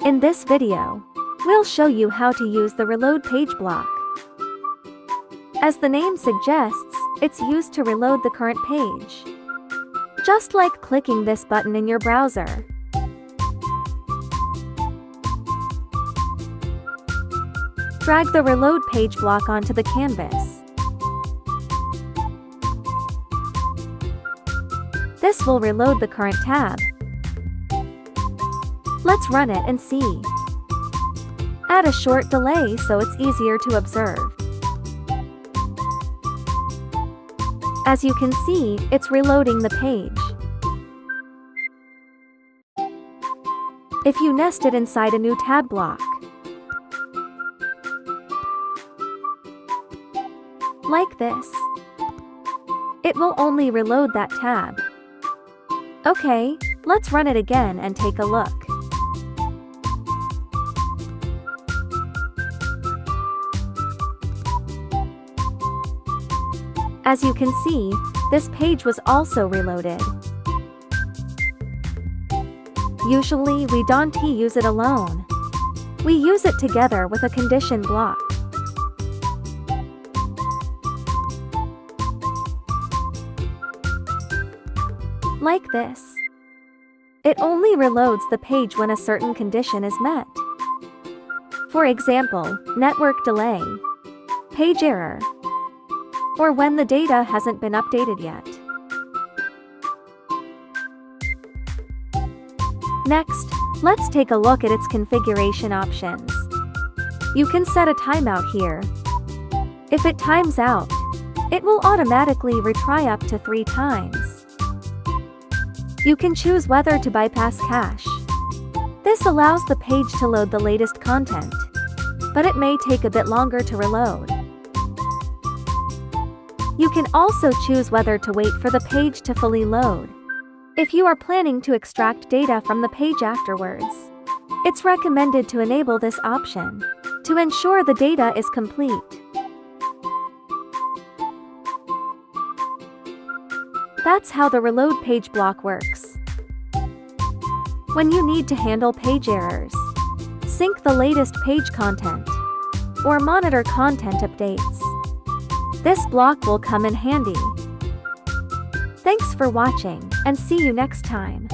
In this video, we'll show you how to use the reload page block. As the name suggests, it's used to reload the current page. Just like clicking this button in your browser. Drag the reload page block onto the canvas. This will reload the current tab. Let's run it and see. Add a short delay so it's easier to observe. As you can see, it's reloading the page. If you nest it inside a new tab block, like this, it will only reload that tab. Okay, let's run it again and take a look. As you can see, this page was also reloaded. Usually we don't use it alone. We use it together with a condition block. Like this. It only reloads the page when a certain condition is met. For example, network delay, page error, or when the data hasn't been updated yet. Next, let's take a look at its configuration options. You can set a timeout here. If it times out, it will automatically retry up to 3 times. You can choose whether to bypass cache. This allows the page to load the latest content, but it may take a bit longer to reload. You can also choose whether to wait for the page to fully load. If you are planning to extract data from the page afterwards, it's recommended to enable this option to ensure the data is complete. That's how the reload page block works. When you need to handle page errors, sync the latest page content, or monitor content updates, this block will come in handy. Thanks for watching, and see you next time.